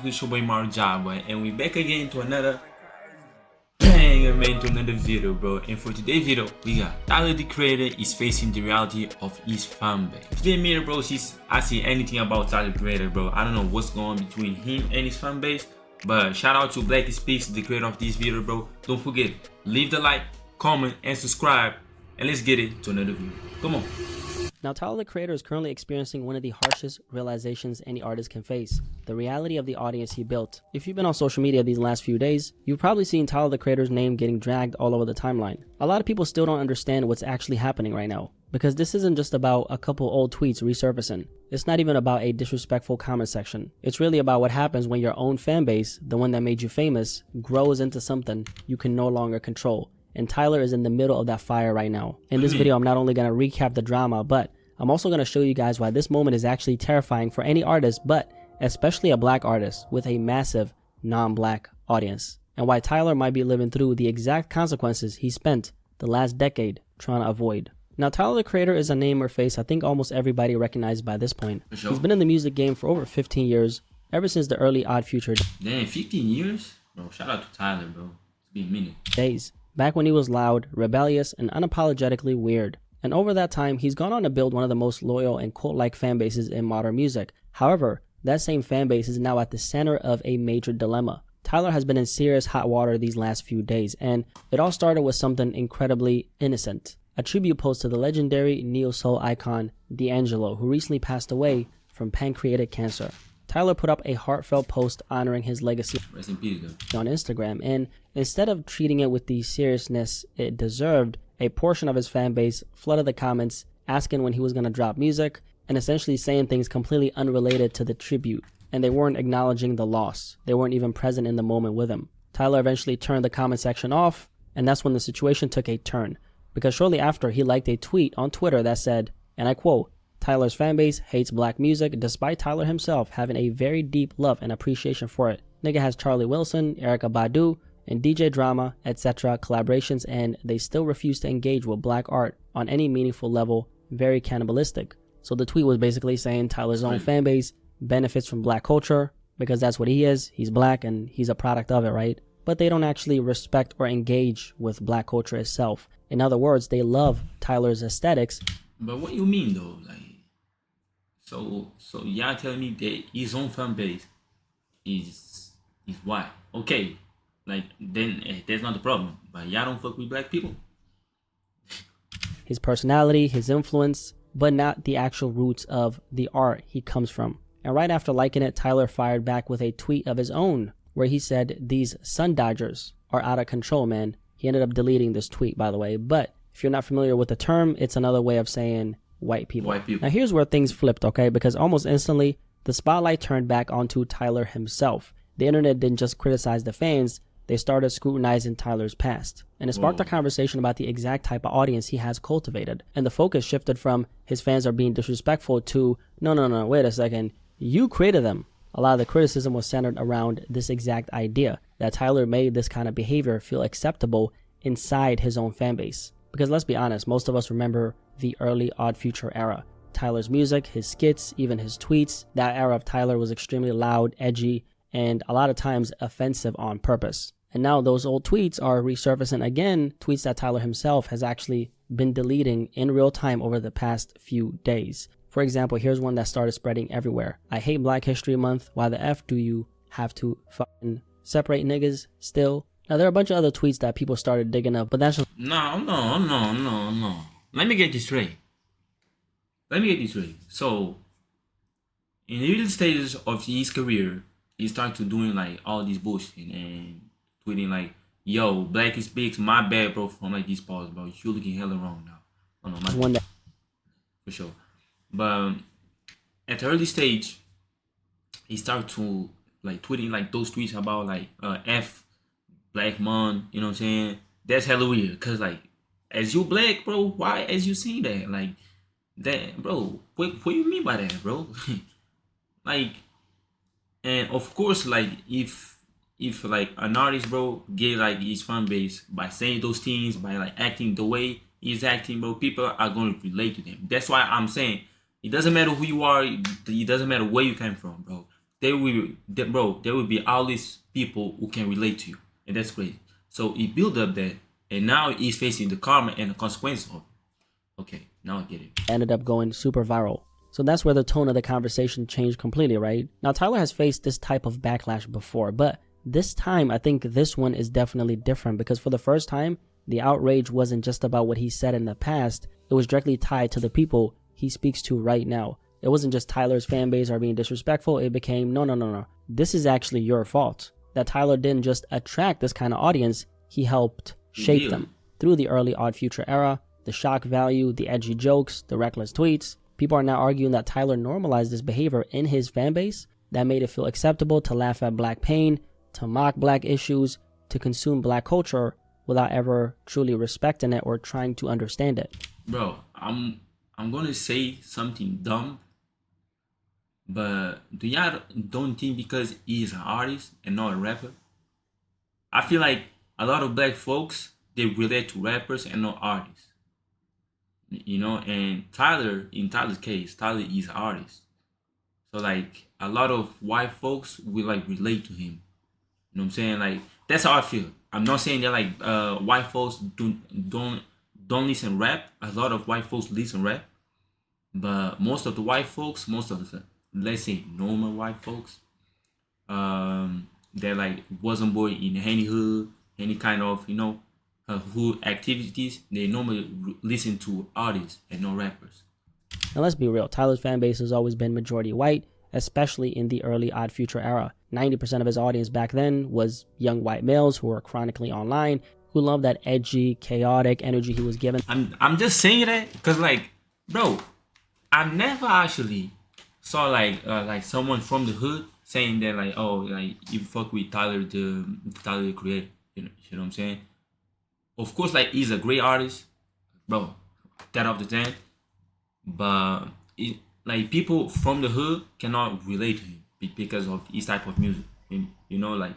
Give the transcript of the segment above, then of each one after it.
with your boy Marja, boy, and we back again to another banger, man, to another video, bro. And for today's video, we got Tyler the Creator is facing the reality of his fan base. Today, me, bro, since I see anything about Tyler the Creator, bro, I don't know what's going on between him and his fan base. But shout out to Black Speaks, the creator of this video, bro. Don't forget, leave the like, comment, and subscribe, and let's get it to another video. Come on. Now, Tyler the Creator is currently experiencing one of the harshest realizations any artist can face: the reality of the audience he built. If you've been on social media these last few days, you've probably seen Tyler the Creator's name getting dragged all over the timeline. A lot of people still don't understand what's actually happening right now, because this isn't just about a couple old tweets resurfacing. It's not even about a disrespectful comment section. It's really about what happens when your own fan base, the one that made you famous, grows into something you can no longer control. And Tyler is in the middle of that fire right now. In this video, I'm not only going to recap the drama, but I'm also going to show you guys why this moment is actually terrifying for any artist, but especially a black artist with a massive non-black audience. And why Tyler might be living through the exact consequences he spent the last decade trying to avoid. Now, Tyler the Creator is a name or face I think almost everybody recognized by this point. He's been in the music game for over 15 years, ever since the early Odd Future Damn, 15 years? Bro, shout out to Tyler, bro. It's been a minute. days, back when he was loud, rebellious, and unapologetically weird. And over that time, he's gone on to build one of the most loyal and cult-like fan bases in modern music. However, that same fan base is now at the center of a major dilemma. Tyler has been in serious hot water these last few days, and it all started with something incredibly innocent: a tribute post to the legendary neo-soul icon D'Angelo, who recently passed away from pancreatic cancer. Tyler put up a heartfelt post honoring his legacy Rest in peace, though. on Instagram, and instead of treating it with the seriousness it deserved, a portion of his fan base flooded the comments asking when he was going to drop music and essentially saying things completely unrelated to the tribute, and they weren't acknowledging the loss. They weren't even present in the moment with him. Tyler eventually turned the comment section off, and that's when the situation took a turn, because shortly after he liked a tweet on Twitter that said, and I quote, "Tyler's fanbase hates black music despite Tyler himself having a very deep love and appreciation for it. Nigga has Charlie Wilson, Erykah Badu, and DJ Drama, etc. collaborations, and they still refuse to engage with black art on any meaningful level. Very cannibalistic." So the tweet was basically saying Tyler's own fanbase benefits from black culture because that's what he is. He's black and he's a product of it, right? But they don't actually respect or engage with black culture itself. In other words, they love Tyler's aesthetics. But what you mean, though? Like, so y'all telling me that his own fan base is white? Okay, like then that's not the problem. But y'all don't fuck with black people. His personality, his influence, but not the actual roots of the art he comes from. And right after liking it, Tyler fired back with a tweet of his own where he said, "These Sun Dodgers are out of control, man." He ended up deleting this tweet, by the way, but if you're not familiar with the term, it's another way of saying white people. White people. Now here's where things flipped, okay? Because almost instantly, the spotlight turned back onto Tyler himself. The internet didn't just criticize the fans, they started scrutinizing Tyler's past. And it sparked a conversation about the exact type of audience he has cultivated. And the focus shifted from his fans are being disrespectful to, no, wait a second, you created them. A lot of the criticism was centered around this exact idea, that Tyler made this kind of behavior feel acceptable inside his own fan base. Because let's be honest, most of us remember the early Odd Future era. Tyler's music, his skits, even his tweets. That era of Tyler was extremely loud, edgy, and a lot of times offensive on purpose. And now those old tweets are resurfacing again, tweets that Tyler himself has actually been deleting in real time over the past few days. For example, here's one that started spreading everywhere. "I hate Black History Month. Why the F do you have to fucking separate niggas still?" Now, there are a bunch of other tweets that people started digging up, but that's just... No. Let me get this straight. So, in the early stages of his career, he started to doing like all this bullshit and tweeting like, "Yo, Black is big, my bad, bro," from like these pause, bro. You looking hella wrong now. Oh no, my one that... for sure. But at the early stage, he started to like tweeting like those tweets about like F Black man, you know what I'm saying? That's hella weird. Cause like, as you black, bro, why as you see that? Like that, bro, what you mean by that, bro? Like, and of course, like if like an artist, bro, get like his fan base by saying those things, by like acting the way he's acting, bro, people are gonna relate to them. That's why I'm saying it doesn't matter who you are, it doesn't matter where you came from, bro. there will be all these people who can relate to you, and that's great. So he built up that, and now he's facing the karma and the consequence of it. Okay, now I get it. Ended up going super viral. So that's where the tone of the conversation changed completely, right? Now, Tyler has faced this type of backlash before, but this time, I think this one is definitely different because for the first time, the outrage wasn't just about what he said in the past. It was directly tied to the people he speaks to right now. It wasn't just Tyler's fan base are being disrespectful. It became, no. This is actually your fault. That Tyler didn't just attract this kind of audience, he helped shape them. Through the early Odd Future era, the shock value, the edgy jokes, the reckless tweets, people are now arguing that Tyler normalized this behavior in his fan base that made it feel acceptable to laugh at black pain, to mock black issues, to consume black culture without ever truly respecting it or trying to understand it. Bro, I'm gonna say something dumb, but do y'all don't think because he's an artist and not a rapper? I feel like a lot of black folks, they relate to rappers and not artists. You know, and in Tyler's case, Tyler is an artist. So like a lot of white folks will like relate to him. You know what I'm saying? Like that's how I feel. I'm not saying that like white folks don't listen rap. A lot of white folks listen rap, but most of the white folks, most of the, let's say, normal white folks, that like wasn't born in any hood, any kind of hood activities. They normally listen to artists and not rappers. Now let's be real. Tyler's fan base has always been majority white, especially in the early Odd Future era. 90% of his audience back then was young white males who were chronically online, who loved that edgy, chaotic energy he was given. I'm just saying that because like, bro, I never actually saw like someone from the hood saying that like, oh, like you fuck with Tyler the Creator. You know what I'm saying? Of course, like he's a great artist, bro. 10 out of 10. But like people from the hood cannot relate to him because of his type of music. You know, like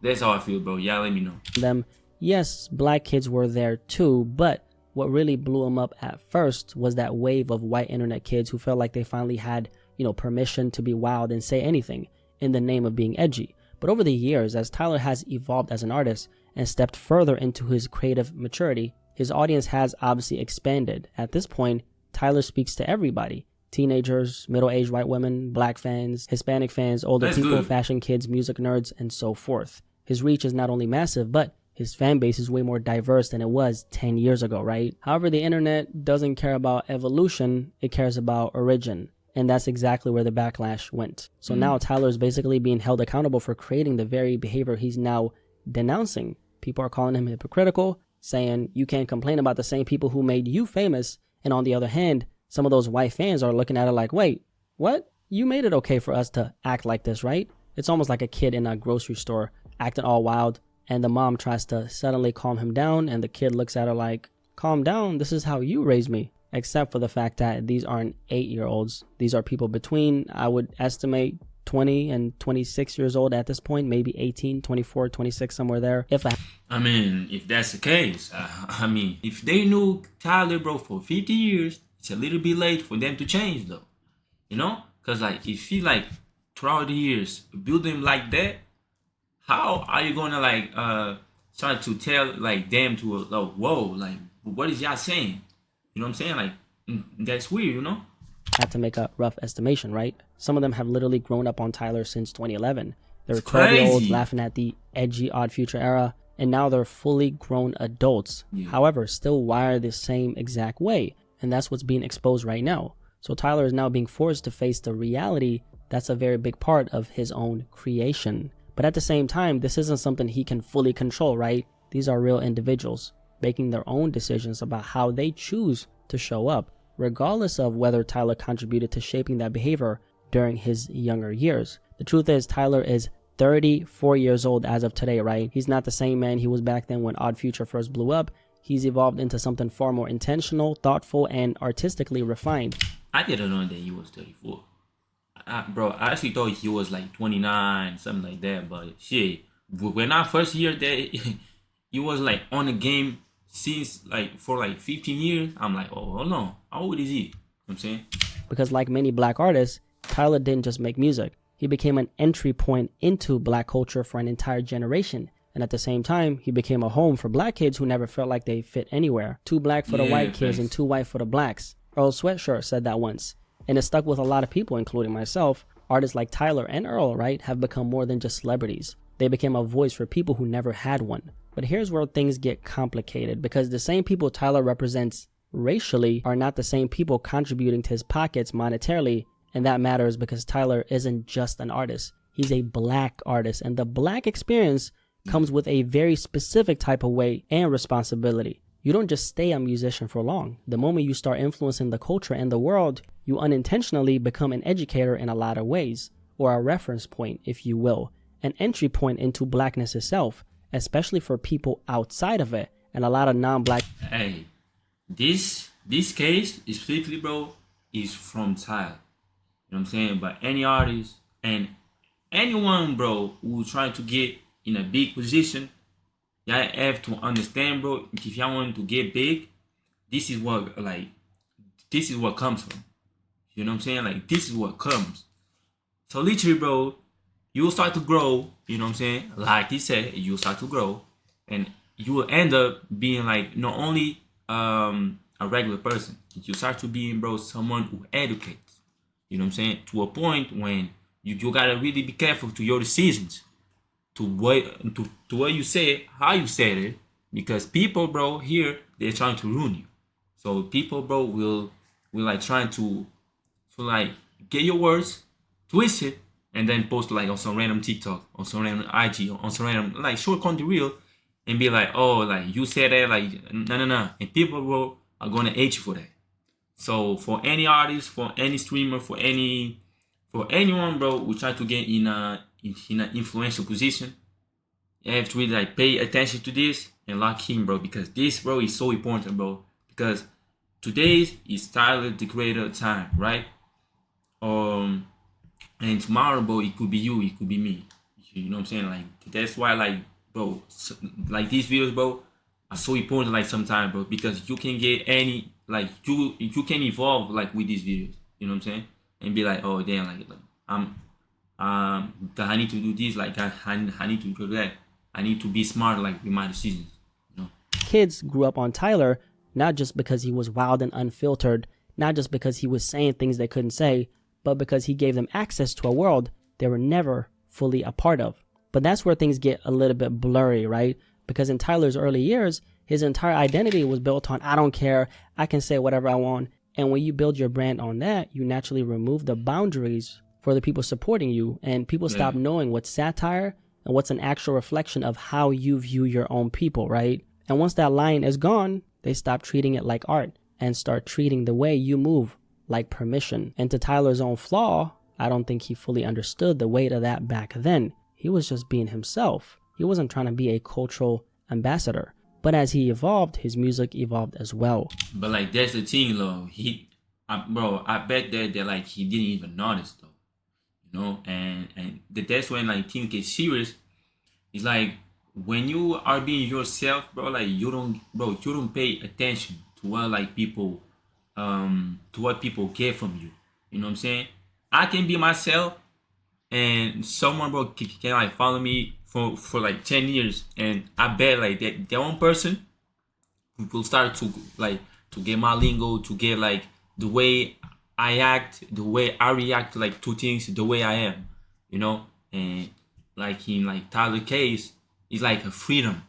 that's how I feel, bro. Yeah, let me know. Yes, black kids were there too, but what really blew him up at first was that wave of white internet kids who felt like they finally had, permission to be wild and say anything in the name of being edgy. But over the years, as Tyler has evolved as an artist and stepped further into his creative maturity, his audience has obviously expanded. At this point, Tyler speaks to everybody. Teenagers, middle-aged white women, black fans, Hispanic fans, older people, fashion kids, music nerds, and so forth. His reach is not only massive, but his fan base is way more diverse than it was 10 years ago, right? However, the internet doesn't care about evolution, it cares about origin. And that's exactly where the backlash went. So now Tyler is basically being held accountable for creating the very behavior he's now denouncing. People are calling him hypocritical, saying you can't complain about the same people who made you famous. And on the other hand, some of those white fans are looking at it like, wait, what? You made it okay for us to act like this, right? It's almost like a kid in a grocery store acting all wild, and the mom tries to suddenly calm him down, and the kid looks at her like, calm down, this is how you raised me. Except for the fact that these aren't 8-year-olds. These are people between, I would estimate, 20 and 26 years old at this point, maybe 18, 24, 26, somewhere there. If that's the case, if they knew Tyler, bro, for 50 years, it's a little bit late for them to change, though. You know? Because, like, if you, like, throughout the years, build them like that, how are you going to, like, try to tell, like, them to, like, whoa, like, what is y'all saying? You know what I'm saying? Like, that's weird, you know? Had to make a rough estimation, right? Some of them have literally grown up on Tyler since 2011. They were 12-year-olds laughing at the edgy Odd Future era, and now they're fully grown adults. Yeah. However, still wired the same exact way, and that's what's being exposed right now. So Tyler is now being forced to face the reality that's a very big part of his own creation. But at the same time, this isn't something he can fully control, right? These are real individuals making their own decisions about how they choose to show up, regardless of whether Tyler contributed to shaping that behavior during his younger years. The truth is, Tyler is 34 years old as of today, right? He's not the same man he was back then when Odd Future first blew up. He's evolved into something far more intentional, thoughtful, and artistically refined. I didn't know that he was 34. Bro, I actually thought he was like 29, something like that. But shit, when I first heard that he was like on the game since like for like 15 years, I'm like, oh, hold on, how old is he? You know what I'm saying? Because like many black artists, Tyler didn't just make music. He became an entry point into black culture for an entire generation. And at the same time, he became a home for black kids who never felt like they fit anywhere. Too black for the white kids and too white for the blacks. Earl Sweatshirt said that once. And it stuck with a lot of people, including myself. Artists like Tyler and Earl, right, have become more than just celebrities. They became a voice for people who never had one. But here's where things get complicated, because the same people Tyler represents racially are not the same people contributing to his pockets monetarily. And that matters because Tyler isn't just an artist. He's a black artist. And the black experience comes with a very specific type of weight and responsibility. You don't just stay a musician for long. The moment you start influencing the culture and the world, you unintentionally become an educator in a lot of ways, or a reference point, if you will, an entry point into blackness itself, especially for people outside of it, and a lot of non-black. Hey, this case specifically, bro, is from Tyler. You know what I'm saying? But any artist and anyone, bro, who trying to get in a big position, y'all have to understand, bro, if y'all want to get big, this is what comes from. You know what I'm saying? Like, this is what comes. So literally, bro, you'll start to grow, you know what I'm saying? Like he said, you'll start to grow, and you will end up being like not only a regular person, you start to being, bro, someone who educates. You know what I'm saying? To a point when you gotta really be careful to your decisions, to what you say, how you said it, because people, bro, here they're trying to ruin you. So people, bro, will like trying to like get your words, twist it, and then post like on some random TikTok, on some random IG, on some random like short content reel, and be like, oh, like you said that, like no, and people, bro, are gonna hate you for that. So for any artist, for any streamer, for anyone, bro, who try to get in an influential position, you have to really like pay attention to this and lock in, bro, because this, bro, is so important, bro. Because today's is Tyler the Creator time, right? And tomorrow, bro, it could be you, it could be me. You know what I'm saying? Like that's why, like, bro, like these videos, bro, are so important. Like sometimes, bro, because you can get any. Like you can evolve like with these videos, you know what I'm saying, and be like, oh damn, like I need to do this, like I need to do that, I need to be smart like with my decisions, you know. Kids grew up on Tyler not just because he was wild and unfiltered, not just because he was saying things they couldn't say, but because he gave them access to a world they were never fully a part of. But that's where things get a little bit blurry, right? Because in Tyler's early years, his entire identity was built on, I don't care, I can say whatever I want. And when you build your brand on that, you naturally remove the boundaries for the people supporting you. And people stop knowing what's satire and what's an actual reflection of how you view your own people, right? And once that line is gone, they stop treating it like art and start treating the way you move like permission. And to Tyler's own flaw, I don't think he fully understood the weight of that back then. He was just being himself. He wasn't trying to be a cultural ambassador. But as he evolved, his music evolved as well. But like that's the thing, though. I bet that like he didn't even notice, though. You know, and that's when like things get serious. It's like when you are being yourself, bro. Like you don't pay attention to what like people, to what people get from you. You know what I'm saying? I can be myself, and someone, bro, can like follow me for like 10 years, and I bet like that one person will start to get my lingo, to get like the way I act, the way I react to like to things, the way I am, you know. And like in like Tyler case, he's like a freedom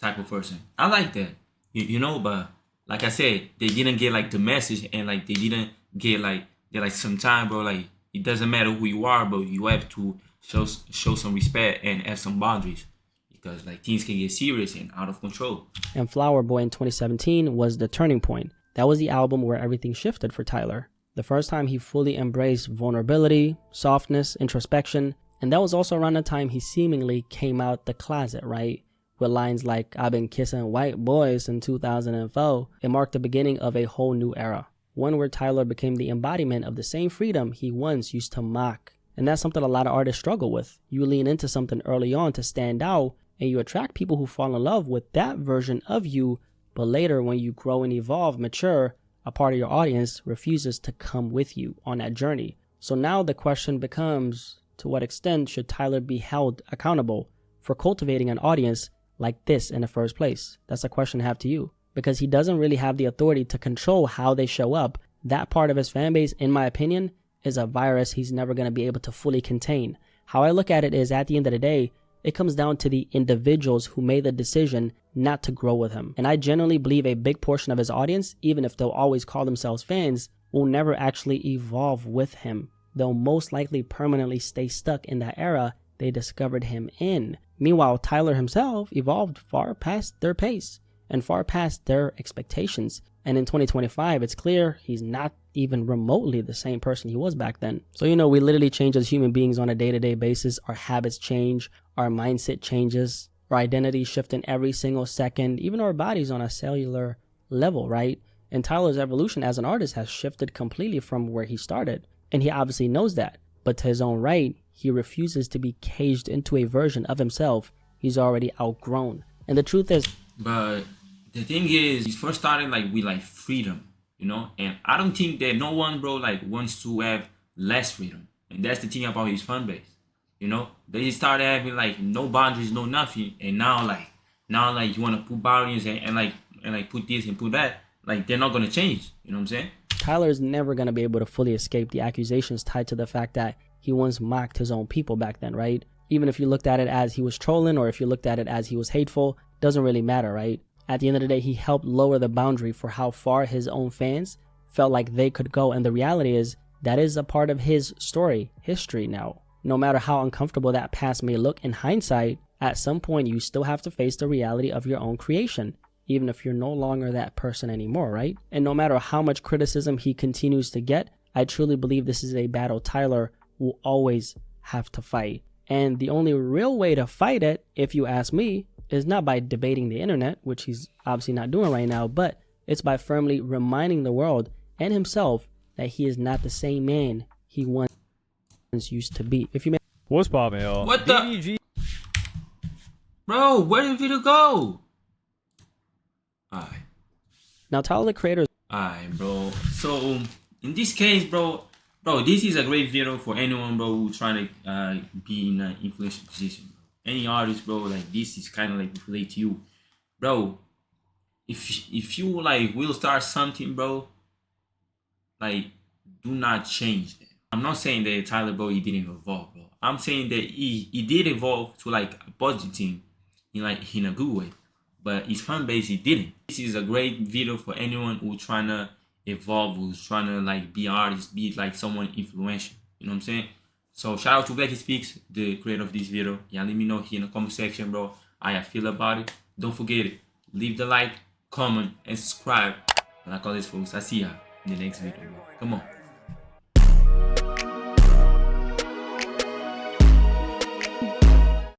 type of person. I like that, you know. But like I said, they didn't get like the message, and like they didn't get like sometimes, bro, like it doesn't matter who you are, but you have to show some respect and have some boundaries, because like things can get serious and out of control. And Flower Boy in 2017 was the turning point. That was the album where everything shifted for Tyler. The first time he fully embraced vulnerability, softness, introspection. And that was also around the time he seemingly came out the closet, right? With lines like, I've been kissing white boys since 2004. It marked the beginning of a whole new era. One where Tyler became the embodiment of the same freedom he once used to mock. And that's something a lot of artists struggle with. You lean into something early on to stand out, and you attract people who fall in love with that version of you, but later when you grow and evolve, mature, a part of your audience refuses to come with you on that journey, So now the question becomes, to what extent should Tyler be held accountable for cultivating an audience like this in the first place? That's a question I have to you, because he doesn't really have the authority to control how they show up. That part of his fan base, in my opinion, is a virus he's never going to be able to fully contain. How I look at it is, at the end of the day, it comes down to the individuals who made the decision not to grow with him. And I genuinely believe a big portion of his audience, even if they'll always call themselves fans, will never actually evolve with him. They'll most likely permanently stay stuck in that era they discovered him in. Meanwhile, Tyler himself evolved far past their pace and far past their expectations. And in 2025, it's clear he's not even remotely the same person he was back then. So, we literally change as human beings on a day-to-day basis. Our habits change, our mindset changes, our identity shifting every single second, even our bodies on a cellular level, right? And Tyler's evolution as an artist has shifted completely from where he started. And he obviously knows that. But to his own right, he refuses to be caged into a version of himself he's already outgrown. And the truth is... But the thing is, he's first started with freedom, and I don't think that no one, bro, wants to have less freedom. And that's the thing about his fan base, They started having no boundaries, no nothing, and now you want to put boundaries and put this and put that. They're not gonna change. You know what I'm saying? Tyler's never gonna be able to fully escape the accusations tied to the fact that he once mocked his own people back then, right? Even if you looked at it as he was trolling, or if you looked at it as he was hateful, doesn't really matter, right? At the end of the day, he helped lower the boundary for how far his own fans felt like they could go. And the reality is, that is a part of his story, history now. No matter how uncomfortable that past may look in hindsight, at some point you still have to face the reality of your own creation, even if you're no longer that person anymore, right? And no matter how much criticism he continues to get, I truly believe this is a battle Tyler will always have to fight. And the only real way to fight it, if you ask me, is not by debating the internet, which he's obviously not doing right now, but it's by firmly reminding the world and himself that he is not the same man he once used to be. If you may... What's poppin', y'all? What the... DDG. Bro, where did the video go? Alright. Now, Tyler, the creator... Alright, bro. So, in this case, bro, this is a great video for anyone, bro, who's trying to be in an influential position. Any artist, bro, this is kind of relate to you, bro. If you will start something, bro, do not change that. I'm not saying that Tyler, bro, he didn't evolve, bro. I'm saying that he did evolve to a positive thing, in a good way, but his fan base, he didn't. This is a great video for anyone who's trying to evolve, who's trying to be an artist, be someone influential. You know what I'm saying? So shout out to Blacky Speaks, the creator of this video. Yeah, let me know here in the comment section, bro, how you feel about it. Don't forget it. Leave the like, comment, and subscribe. And like all this, folks, I see ya in the next video, bro. Come on.